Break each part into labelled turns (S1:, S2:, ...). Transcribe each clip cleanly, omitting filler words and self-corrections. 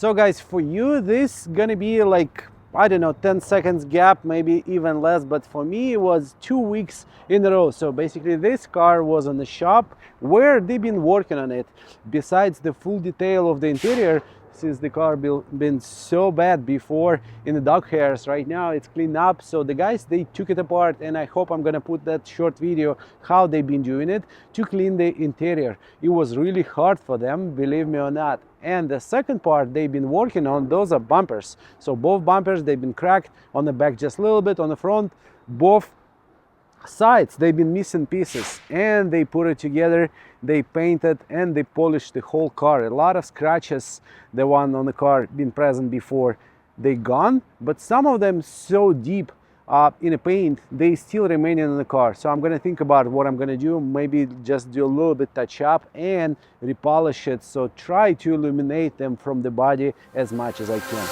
S1: So guys, for you this gonna be like, I don't know, 10 seconds gap, maybe even less, but for me it was 2 weeks in a row. So basically this car was on the shop where they've been working on it. Besides the full detail of the interior, since the car been so bad before in the dog hairs, right now it's cleaned up. So the guys, they took it apart, and I hope I'm gonna put that short video how they've been doing it to clean the interior. It was really hard for them, believe me or not. And the second part they've been working on, those are bumpers. So both bumpers, they've been cracked on the back just a little bit, on the front both sides they've been missing pieces, and they put it together, they painted and they polished the whole car. A lot of scratches, the one on the car been present before, they gone, but some of them so deep in the paint they still remain in the car. So I'm gonna think about what I'm gonna do, maybe just do a little bit touch up and repolish it, so try to illuminate them from the body as much as I can.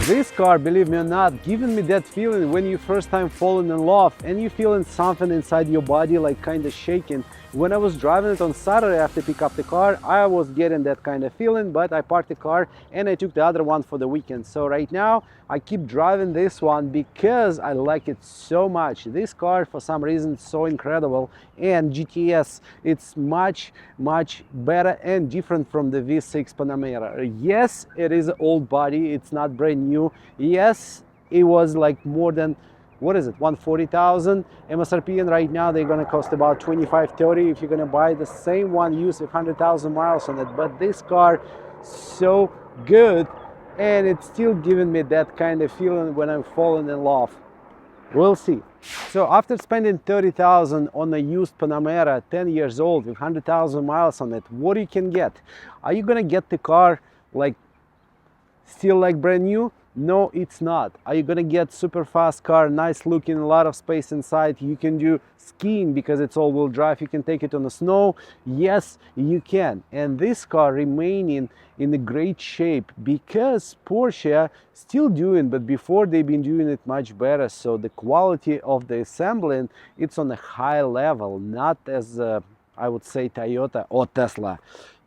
S1: This car, believe me or not, giving me that feeling when you first time falling in love and you feeling something inside your body like kind of shaking. When I was driving it on Saturday after pick up the car, I was getting that kind of feeling, but I parked the car and I took the other one for the weekend. So right now I keep driving this one because I like it so much. This car for some reason is so incredible, and GTS, it's much better and different from the V6 Panamera. Yes, it is an old body, it's not brand new. Yes, it was like more than, what is it, 140,000 MSRP, and right now they're gonna cost about 25-30 if you're gonna buy the same one used with 100,000 miles on it. But this car so good, and it's still giving me that kind of feeling when I'm falling in love. We'll see. So after spending 30,000 on a used Panamera, 10 years old with 100,000 miles on it, what you can get? Are you gonna get the car like still like brand new? No, it's not. Are you gonna get super fast car, nice looking, a lot of space inside? You can do skiing because it's all-wheel drive. You can take it on the snow. Yes, you can. And this car remaining in a great shape because Porsche still doing, but before they've been doing it much better. So the quality of the assembling, it's on a high level, not as I would say Toyota or Tesla.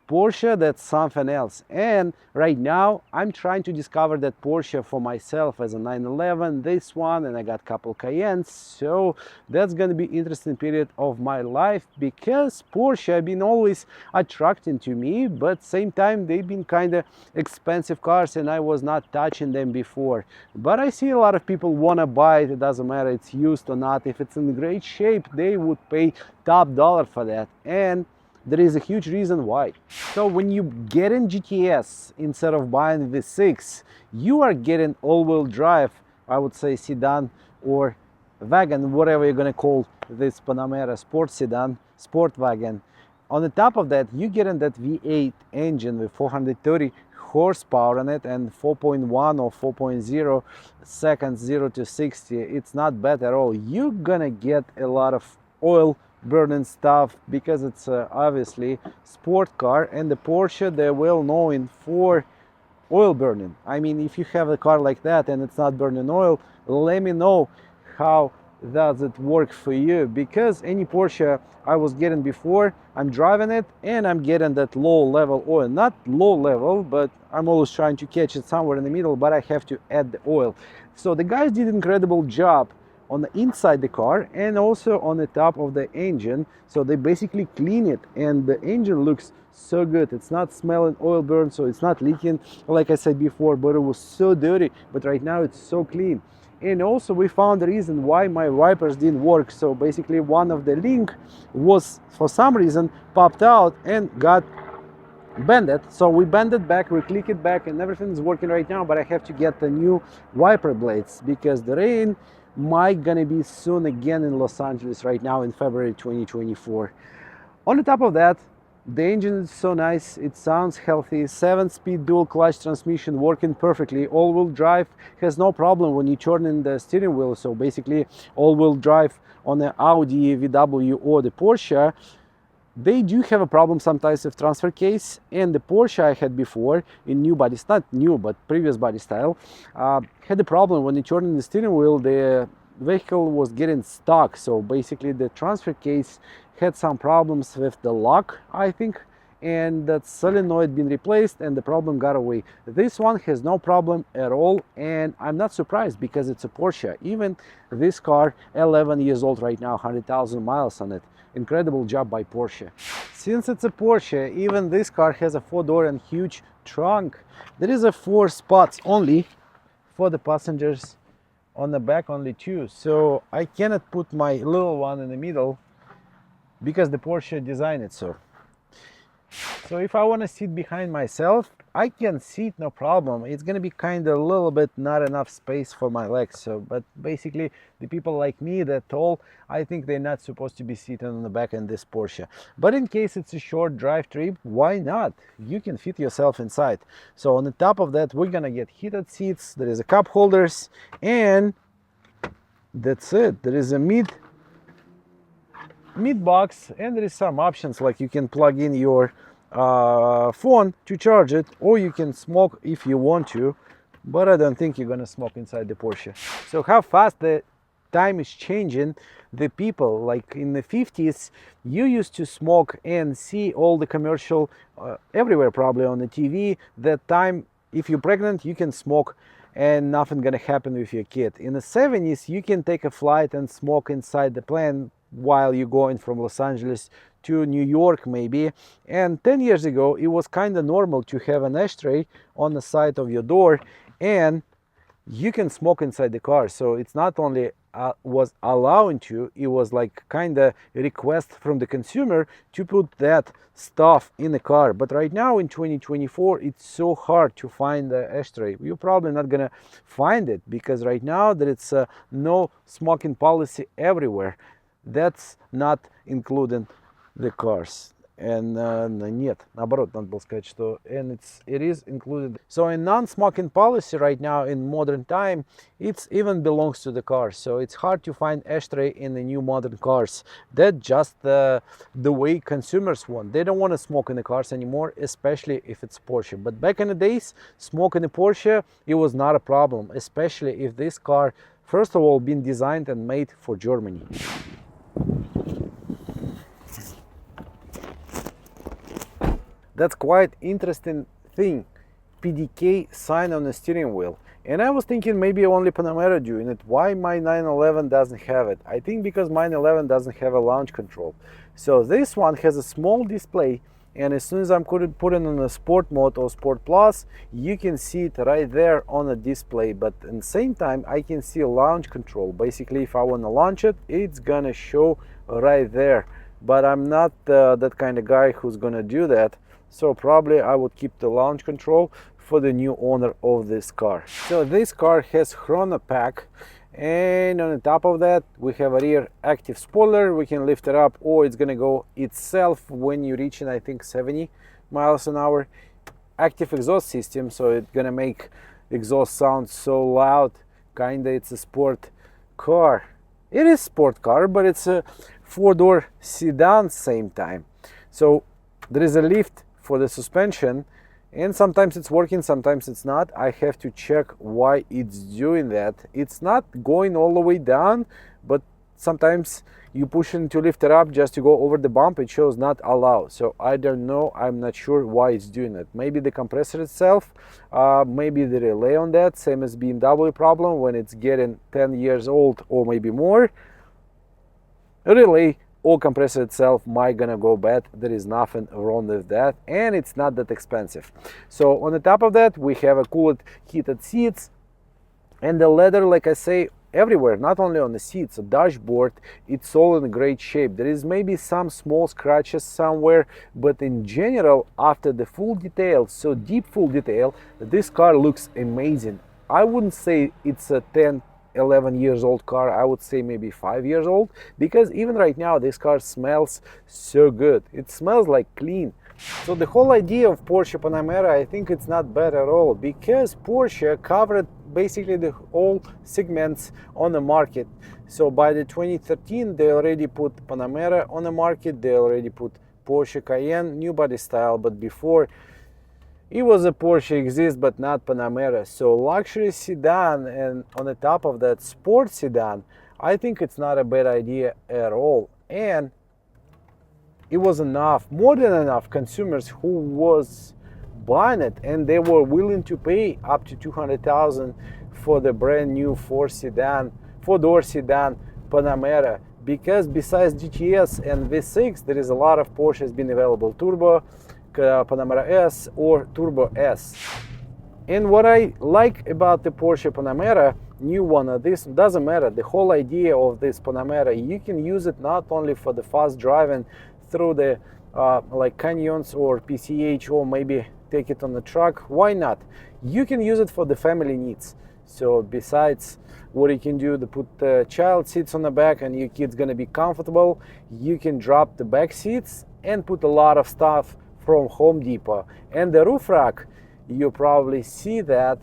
S1: Porsche, that's something else. And right now I'm trying to discover that Porsche for myself as a 911, this one, and I got a couple Cayennes. So that's gonna be interesting period of my life because Porsche have been always attracting to me, but same time they've been kind of expensive cars and I was not touching them before. But I see a lot of people wanna buy it. It doesn't matter it's used or not. If it's in great shape, they would pay top dollar for that. And there is a huge reason why. So when you get in GTS instead of buying V6, you are getting all-wheel drive, I would say sedan or wagon, whatever you're gonna call this Panamera sport sedan, sport wagon. On the top of that, you get in that V8 engine with 430 horsepower on it and 4.1 or 4.0 seconds 0 to 60. It's not bad at all. You're gonna get a lot of oil burning stuff because it's obviously sport car, and the Porsche, they're well known for oil burning. I mean, if you have a car like that and it's not burning oil, let me know how does it work for you, because any Porsche I was getting before, I'm driving it and I'm getting that low level oil. Not low level, but I'm always trying to catch it somewhere in the middle, but I have to add the oil. So the guys did an incredible job on the inside the car and also on the top of the engine. So they basically clean it, and the engine looks so good. It's not smelling oil burn, so it's not leaking like I said before, but it was so dirty, but right now it's so clean. And also we found the reason why my wipers didn't work. So basically one of the link was for some reason popped out and got bended. So we bend it back, we click it back, and everything's working right now, but I have to get the new wiper blades because the rain might gonna be soon again in Los Angeles right now in February 2024. On the top of that, the engine is so nice, it sounds healthy, 7-speed dual clutch transmission working perfectly, all-wheel drive has no problem when you turn in the steering wheel. So basically all-wheel drive on the Audi, VW or the Porsche, they do have a problem sometimes with transfer case, and the Porsche I had before in new body, not new but previous body style, had a problem when you turn in the steering wheel, the vehicle was getting stuck. So basically the transfer case had some problems with the lock, I think, and that solenoid been replaced and the problem got away. This one has no problem at all, and I'm not surprised because it's a Porsche. Even this car, 11 years old right now, 100,000 miles on it. Incredible job by Porsche. Since it's a Porsche, even this car has a 4-door and huge trunk. There is a 4 spots only for the passengers, on the back only 2. So I cannot put my little one in the middle because the Porsche designed it so. So if I want to sit behind myself, I can sit, no problem. It's gonna be kind of a little bit not enough space for my legs. So, but basically the people like me that tall, I think they're not supposed to be sitting on the back in this Porsche. But in case it's a short drive trip, why not? You can fit yourself inside. So on the top of that, we're gonna get heated seats. There is a cup holders, and that's it. There is a mid box, and there is some options like you can plug in your phone to charge it, or you can smoke if you want to, but I don't think you're gonna smoke inside the Porsche. So how fast the time is changing. The people like in the 50s, you used to smoke and see all the commercial everywhere, probably on the TV. That time, if you're pregnant, you can smoke and nothing gonna happen with your kid. In the 70s, you can take a flight and smoke inside the plane while you're going from Los Angeles to New York maybe. And 10 years ago, it was kind of normal to have an ashtray on the side of your door, and you can smoke inside the car. So it's not only was allowing to, it was like kind of a request from the consumer to put that stuff in the car. But right now in 2024, it's so hard to find the ashtray. You're probably not gonna find it because right now there is no smoking policy everywhere. That's not including the cars. And нет, наоборот, надо было сказать, что and it is included. So in non-smoking policy right now in modern time, it's even belongs to the car. So it's hard to find ashtray in the new modern cars. That's just the way consumers want. They don't want to smoke in the cars anymore, especially if it's Porsche. But back in the days, smoking a Porsche, it was not a problem, especially if this car, first of all, been designed and made for Germany. That's quite interesting thing, PDK sign on the steering wheel. And I was thinking maybe only Panamera doing it. Why my 911 doesn't have it? I think because my 911 doesn't have a launch control. So this one has a small display, and as soon as I'm put it on a sport mode or sport plus, you can see it right there on the display. But at the same time, I can see a launch control. Basically, if I want to launch it, it's gonna show right there but I'm not that kind of guy who's gonna do that. So probably I would keep the launch control for the new owner of this car. So this car has chrono pack, and on the top of that we have a rear active spoiler. We can lift it up, or it's gonna go itself when you reach, I think, 70 miles an hour. Active exhaust system, so it's gonna make exhaust sound so loud. Kinda, it's a sport car. It is sport car, but it's a four-door sedan same time. So there is a lift for the suspension, and sometimes it's working, sometimes it's not. I have to check why it's doing that. It's not going all the way down, but sometimes you push it to lift it up just to go over the bump, it shows not allow. So I don't know, I'm not sure why it's doing it. Maybe the compressor itself, maybe the relay on that, same as BMW problem when it's getting 10 years old or maybe more. Relay or compressor itself might gonna go bad. There is nothing wrong with that, and it's not that expensive. So on the top of that we have a cooled heated seats, and the leather, like I say, everywhere, not only on the seats, the dashboard, it's all in great shape. There is maybe some small scratches somewhere, but in general, after the full detail, so deep full detail, this car looks amazing. I wouldn't say it's a 10-11 years old car, I would say maybe 5 years old, because even right now this car smells so good. It smells like clean. So the whole idea of Porsche Panamera, I think it's not bad at all, because Porsche covered basically the all segments on the market. So by the 2013 they already put Panamera on the market, they already put Porsche Cayenne, new body style, but before it was a Porsche exist but not Panamera. So luxury sedan, and on the top of that sport sedan, I think it's not a bad idea at all. And it was enough, more than enough consumers who was buying it, and they were willing to pay up to 200,000 for the brand new four-door sedan Panamera, because besides GTS and V6 there is a lot of Porsches been available, Turbo, Panamera S or Turbo S. And what I like about the Porsche Panamera, new one, this doesn't matter, the whole idea of this Panamera, you can use it not only for the fast driving through the like canyons or PCH, or maybe take it on the truck. Why not? You can use it for the family needs. So besides what you can do to put the child seats on the back and your kid's gonna be comfortable, you can drop the back seats and put a lot of stuff from Home Depot. And the roof rack, you probably see that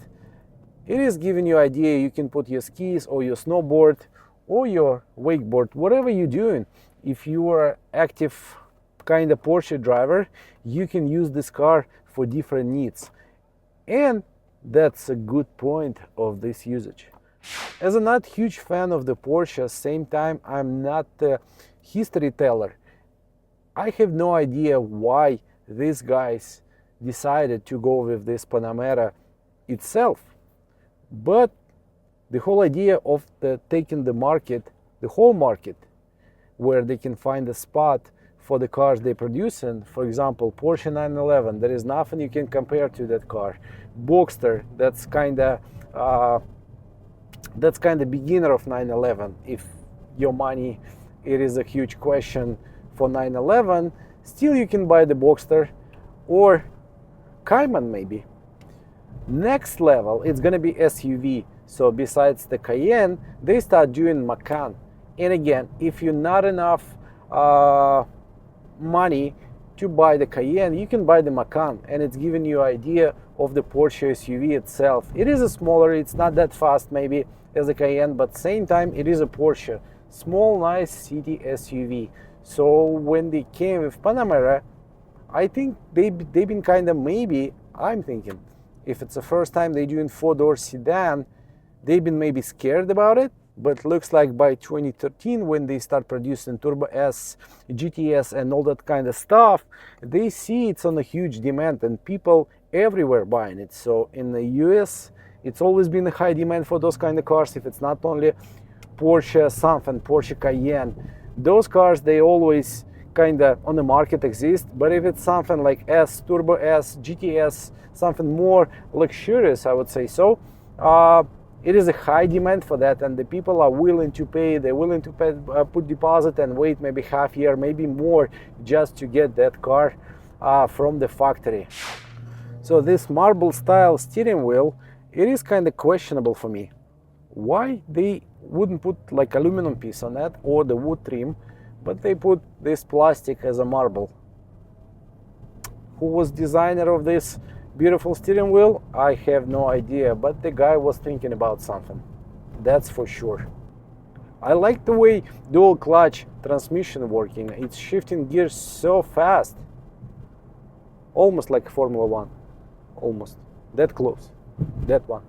S1: it is giving you idea. You can put your skis or your snowboard or your wakeboard, whatever you're doing. If you are active kind of Porsche driver, you can use this car for different needs, and that's a good point of this usage. As a not huge fan of the Porsche, same time I'm not a history teller. I have no idea why these guys decided to go with this Panamera itself, but the whole idea of taking the market, the whole market, where they can find a spot for the cars they produce in. For example, Porsche 911, there is nothing you can compare to that car. Boxster, that's kind of beginner of 911. If your money, it is a huge question for 911, still you can buy the Boxster or Cayman maybe. Next level, it's gonna be SUV. So besides the Cayenne, they start doing Macan. And again, if you're not enough money to buy the Cayenne, you can buy the Macan, and it's giving you idea of the Porsche SUV itself. It is a smaller, it's not that fast maybe as the Cayenne, but same time it is a Porsche, small, nice city SUV. So when they came with Panamera, I think they've been kind of, maybe, I'm thinking, if it's the first time they're doing four-door sedan, they've been maybe scared about it. But looks like by 2013, when they start producing Turbo S, GTS and all that kind of stuff, they see it's on a huge demand and people everywhere buying it. So in the US, it's always been a high demand for those kind of cars. If it's not only Porsche something, Porsche Cayenne, those cars, they always kind of on the market exist. But if it's something like S, Turbo S, GTS, something more luxurious, I would say so, it is a high demand for that, and the people are willing to pay. They're willing to pay, put deposit and wait maybe half year, maybe more, just to get that car from the factory. So this marble style steering wheel, it is kind of questionable for me. Why they wouldn't put like aluminum piece on that or the wood trim, but they put this plastic as a marble? Who was designer of this beautiful steering wheel? I have no idea, but the guy was thinking about something, that's for sure. I like the way dual clutch transmission working. It's shifting gears so fast, almost like Formula 1, almost that close, that one.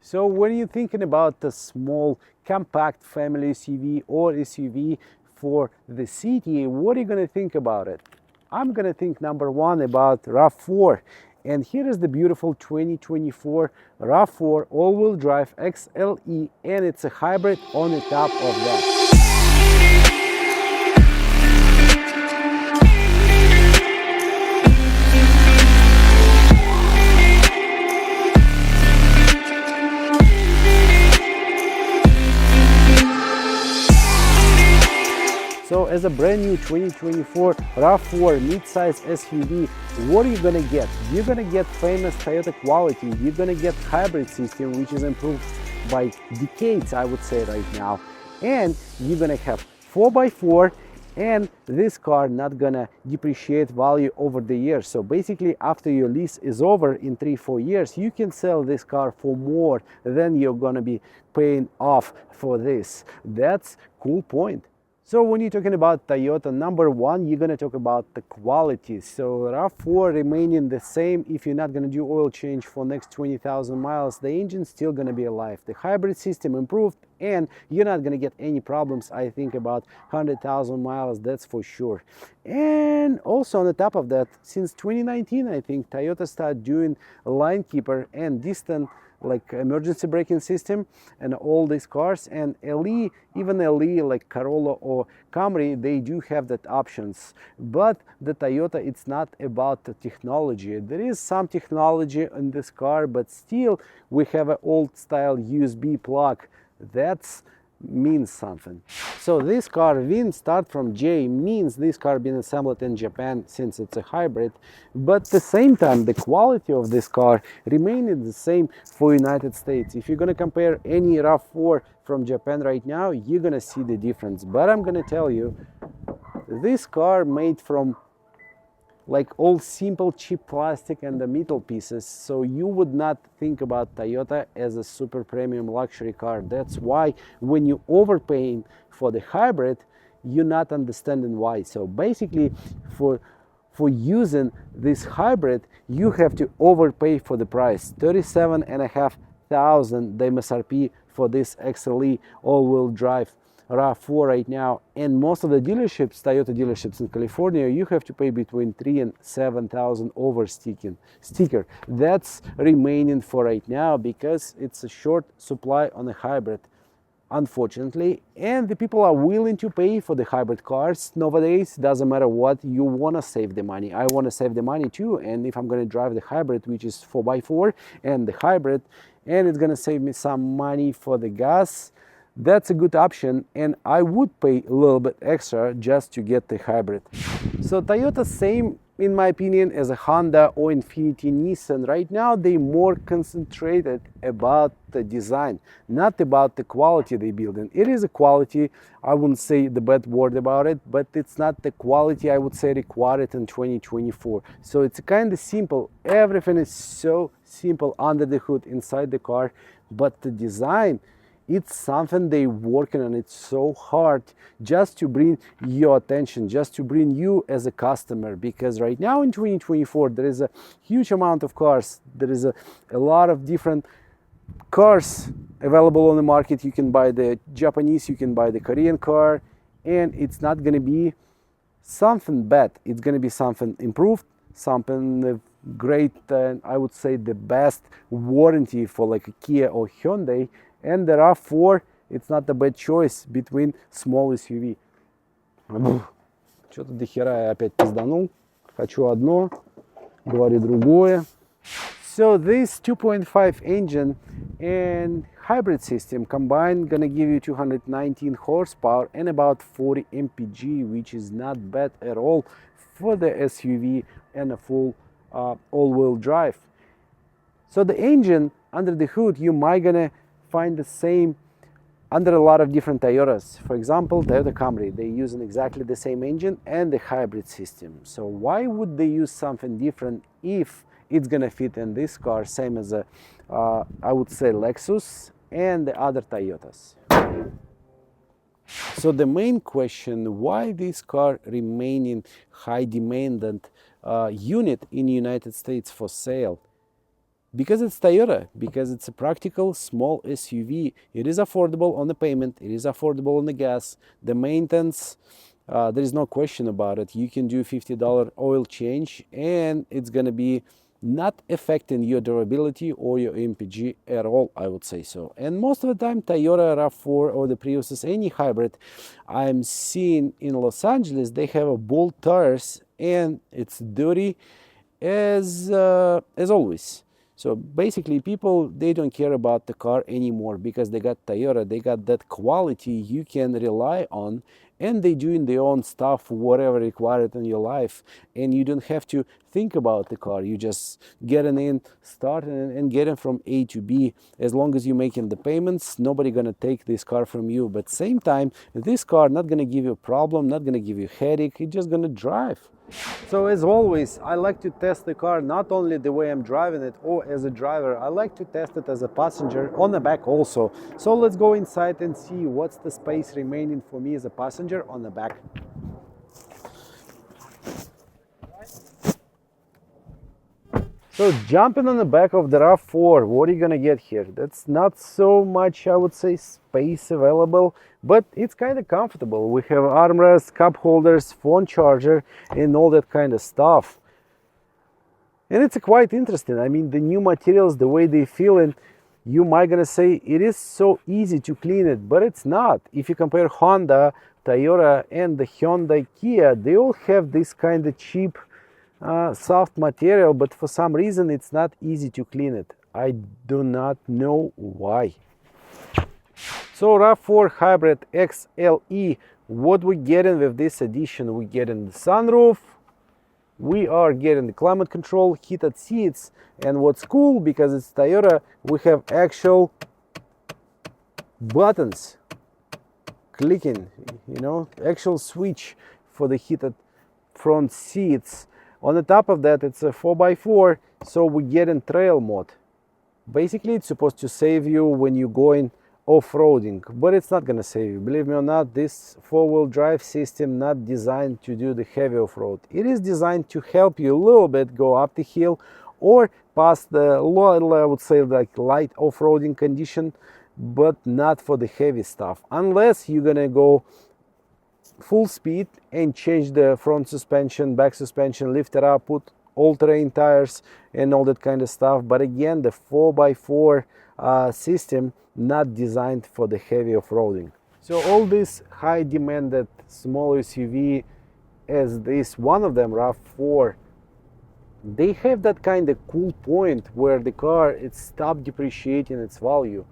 S1: So when you're thinking about a small compact family SUV or SUV for the city, what are you going to think about it? I'm going to think number one about RAV4. And here is the beautiful 2024 RAV4 all-wheel drive XLE, and it's a hybrid on the top of that. So as a brand new 2024 RAV4 mid-size SUV, what are you gonna get? You're gonna get famous Toyota quality. You're gonna get hybrid system, which is improved by decades, I would say right now. And you're gonna have 4x4, and this car not gonna depreciate value over the years. So basically, after your lease is over in 3-4 years, you can sell this car for more than you're gonna be paying off for this. That's cool point. So when you're talking about Toyota, number one, you're going to talk about the quality. So RAV4 remaining the same. If you're not going to do oil change for next 20,000 miles, the engine's still going to be alive. The hybrid system improved, and you're not going to get any problems, I think, about 100,000 miles, that's for sure. And also on the top of that, since 2019, I think, Toyota started doing line keeper and distant like emergency braking system and all these cars, and LE, even LE like Corolla or Camry, they do have that options. But the Toyota, it's not about the technology. There is some technology in this car, but still we have an old style USB plug. That's means something. So this car, VIN start from J, means this car been assembled in Japan since it's a hybrid, but at the same time the quality of this car remaining the same for United States. If you're gonna compare any RAV4 from Japan right now, you're gonna see the difference. But I'm gonna tell you, this car made from like all simple cheap plastic and the metal pieces, so you would not think about Toyota as a super premium luxury car. That's why when you overpaying for the hybrid, you're not understanding why. So basically for using this hybrid, you have to overpay for the price. 37,500 the MSRP for this XLE all-wheel drive RAV4 right now, and most of the dealerships, Toyota dealerships in California, you have to pay between 3,000 and 7,000 over sticker. That's remaining for right now because it's a short supply on a hybrid, unfortunately, and the people are willing to pay for the hybrid cars nowadays. Doesn't matter what, you want to save the money. I want to save the money too, and if I'm going to drive the hybrid, which is 4x4 and the hybrid, and it's going to save me some money for the gas, that's a good option, and I would pay a little bit extra just to get the hybrid. So Toyota, same in my opinion as a Honda or Infiniti, Nissan. Right now they more concentrated about the design, not about the quality they building. It is a quality, I wouldn't say the bad word about it, but it's not the quality I would say required in 2024. So it's kind of simple. Everything is so simple under the hood inside the car, but the design, it's something they working on it so hard just to bring your attention, just to bring you as a customer. Because right now in 2024 there is a huge amount of cars, there is a lot of different cars available on the market. You can buy the Japanese, you can buy the Korean car, and it's not going to be something bad, it's going to be something improved, something great, and I would say the best warranty for like a Kia or Hyundai. And the RAV4, it's not a bad choice between small SUV. Что-то дохера я опять пизданул. Хочу одно, говорю другое. So this 2.5 engine and hybrid system combined gonna give you 219 horsepower and about 40 mpg, which is not bad at all for the SUV and a full all-wheel drive. So the engine under the hood, you might gonna find the same under a lot of different Toyotas. For example, Toyota Camry, they're using exactly the same engine and the hybrid system. So why would they use something different if it's gonna fit in this car, same as a, I would say, Lexus and the other Toyotas? So the main question, why this car remaining high demanded unit in the United States for sale? Because it's Toyota, because it's a practical small SUV. It is affordable on the payment, it is affordable on the gas, the maintenance, there is no question about it. You can do $50 oil change and it's gonna be not affecting your durability or your MPG at all, I would say so. And most of the time Toyota RAV4 or the Priuses, any hybrid I'm seeing in Los Angeles, they have a bolt tires and it's dirty as always. So basically people, they don't care about the car anymore because they got Toyota, they got that quality you can rely on, and they doing their own stuff, whatever required in your life, and you don't have to think about the car. You just getting in, starting and getting from A to B. As long as you're making the payments, nobody gonna take this car from you. But same time, this car not gonna give you a problem, not gonna give you a headache, it's just gonna drive. So as always, I like to test the car not only the way I'm driving it or as a driver, I like to test it as a passenger on the back also. So let's go inside and see what's the space remaining for me as a passenger on the back. So jumping on the back of the RAV4, what are you gonna get here? That's not so much, I would say, space available, but it's kind of comfortable. We have armrests, cup holders, phone charger, and all that kind of stuff. And it's quite interesting. I mean, the new materials, the way they feel, and you might gonna say it is so easy to clean it, but it's not. If you compare Honda, Toyota, and the Hyundai Kia, they all have this kind of cheap soft material, but for some reason it's not easy to clean it. I do not know why. So RAV4 Hybrid XLE, what we getting with this edition? We getting the sunroof, we are getting the climate control, heated seats, and what's cool, because it's Toyota, we have actual buttons clicking, you know, actual switch for the heated front seats. On the top of that, it's a 4x4, so we get in trail mode. Basically, it's supposed to save you when you're going off-roading, but it's not gonna save you. Believe me or not, this four-wheel drive system not designed to do the heavy off-road. It is designed to help you a little bit go up the hill or past the, I would say, like light off-roading condition, but not for the heavy stuff, unless you're gonna go full speed and change the front suspension, back suspension, lift it up, put all-terrain tires and all that kind of stuff. But again, the 4x4 system not designed for the heavy off-roading. So all this high demanded small SUV as this one of them, RAV4, they have that kind of cool point where the car it stopped depreciating its value.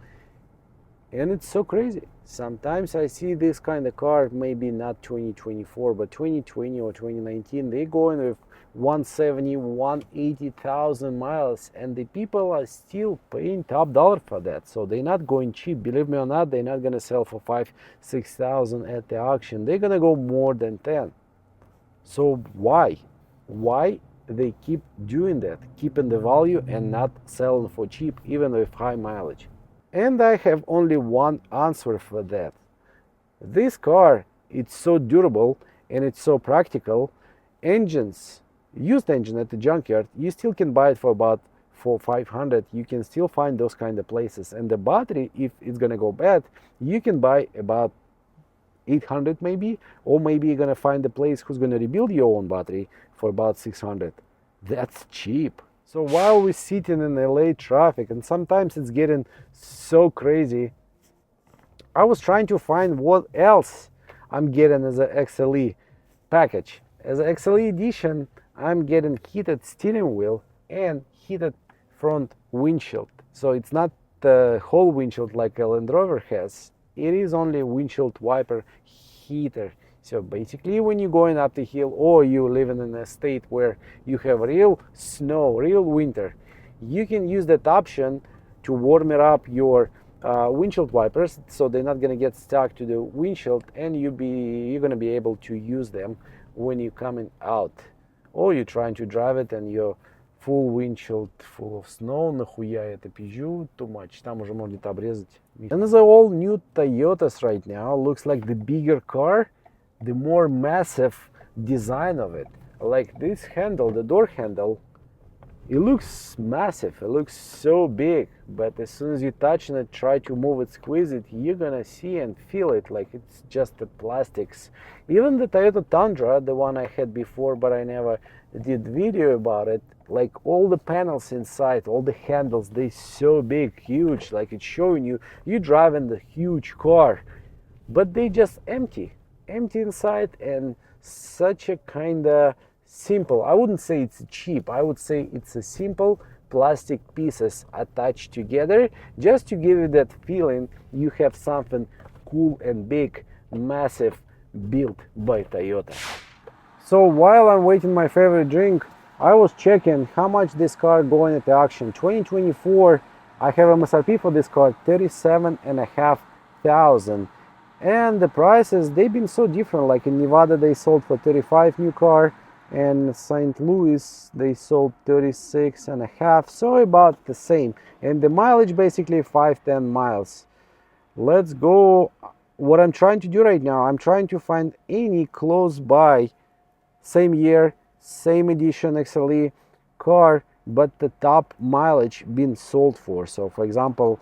S1: And it's so crazy. Sometimes I see this kind of car, maybe not 2024, but 2020 or 2019, they're going with 170, 180,000 miles, and the people are still paying top dollar for that. So they're not going cheap. Believe me or not, they're not gonna sell for 5,000-6,000 at the auction. They're gonna go more than 10. So why? Why they keep doing that, keeping the value and not selling for cheap, even with high mileage? And I have only one answer for that. This car, it's so durable and it's so practical. Engines, used engine at the junkyard, you still can buy it for about $400-500. You can still find those kind of places. And the battery, if it's gonna go bad, you can buy about $800 maybe, or maybe you're gonna find a place who's gonna rebuild your own battery for about $600. That's cheap. So while we're sitting in LA traffic, and sometimes it's getting so crazy, I was trying to find what else I'm getting as an XLE. package. As an XLE edition, I'm getting heated steering wheel and heated front windshield. So it's not the whole windshield like a Land Rover has. It is only a windshield wiper heater. So basically when you're going up the hill or you're living in a state where you have real snow, real winter, you can use that option to warm it up your windshield wipers, so they're not gonna get stuck to the windshield, and you're gonna be able to use them when you're coming out, or you're trying to drive it and your full windshield full of snow. Нахуя я это пизжу, too much, там уже можно это обрезать. And the all new Toyotas right now looks like the bigger car, the more massive design of it. Like this handle, the door handle, it looks massive, it looks so big, but as soon as you touch it, try to move it, squeeze it, you're gonna see and feel it like it's just the plastics. Even the Toyota Tundra, the one I had before but I never did video about it, like all the panels inside, all the handles, they're so big, huge, like it's showing you're driving the huge car, but they just empty inside, and such a kind of simple, I wouldn't say it's cheap, I would say it's a simple plastic pieces attached together just to give you that feeling you have something cool and big, massive, built by Toyota. So while I'm waiting my favorite drink, I was checking how much this car going at the auction. 2024, I have MSRP for this car 37,500, and the prices, they've been so different. Like in Nevada they sold for 35 new car, and St. Louis they sold 36.5, so about the same, and the mileage basically 510 miles. Let's go. What I'm trying to do right now, I'm trying to find any close by same year, same edition XLE car, but the top mileage been sold for. So for example,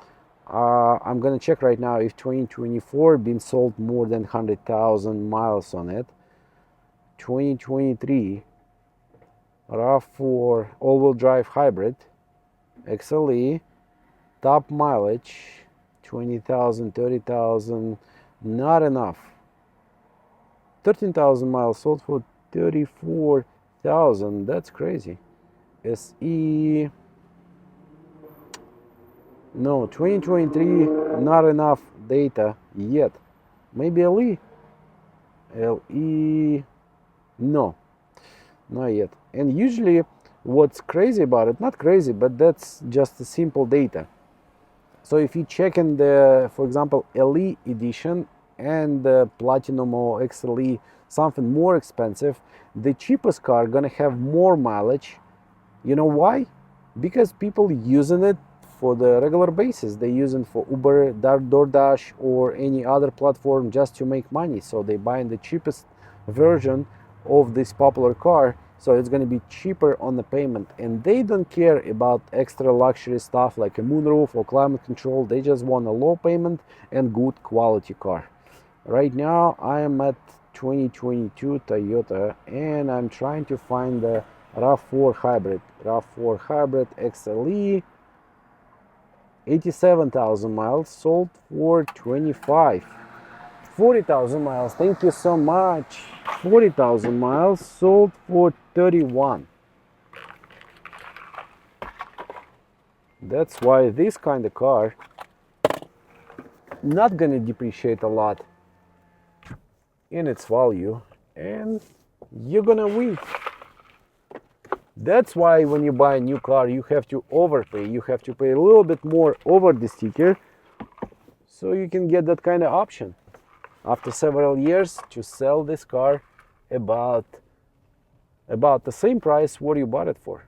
S1: I'm gonna check right now if 2024 been sold more than 100,000 miles on it. 2023 RAV4 all-wheel drive hybrid XLE, top mileage 20,000, 30,000, not enough. 13,000 miles sold for 34,000, that's crazy. SE, no, 2023, not enough data yet. Maybe LE, no, not yet. And usually what's crazy about it, not crazy, but that's just the simple data. So if you check in the, for example, LE edition and the Platinum or XLE, something more expensive, the cheapest car gonna have more mileage. You know why? Because people using it for the regular basis. They use it for Uber, DoorDash, or any other platform just to make money. So they buy the cheapest version of this popular car, so it's going to be cheaper on the payment, and they don't care about extra luxury stuff like a moonroof or climate control. They just want a low payment and good quality car. Right now I am at 2022 Toyota, and I'm trying to find the RAV4 hybrid XLE, 87,000 miles, sold for 25. 40,000 miles, thank you so much. 40,000 miles, sold for 31. That's why this kind of car not gonna depreciate a lot in its value, and you're gonna win. That's why when you buy a new car, you have to overpay. You have to pay a little bit more over the sticker, so you can get that kind of option after several years to sell this car about the same price what you bought it for.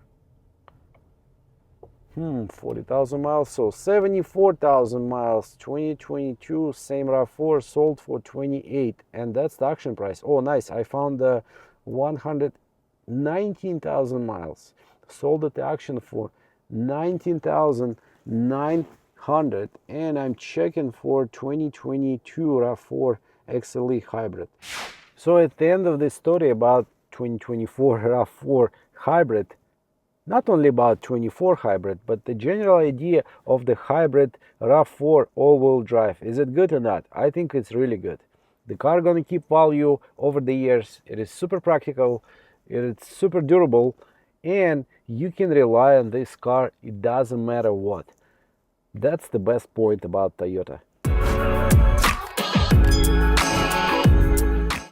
S1: 40,000 miles, so 74,000 miles, 2022, same RAV4, sold for 28, and that's the auction price. Oh nice, I found the 119,000 miles, sold at the auction for 19,900, and I'm checking for 2022 RAV4 XLE hybrid. So at the end of this story about 2024 RAV4 hybrid, not only about 24 hybrid, but the general idea of the hybrid RAV4 all-wheel drive. Is it good or not? I think it's really good. The car gonna keep value over the years. It is super practical, it's super durable, and you can rely on this car. It doesn't matter what. That's the best point about Toyota.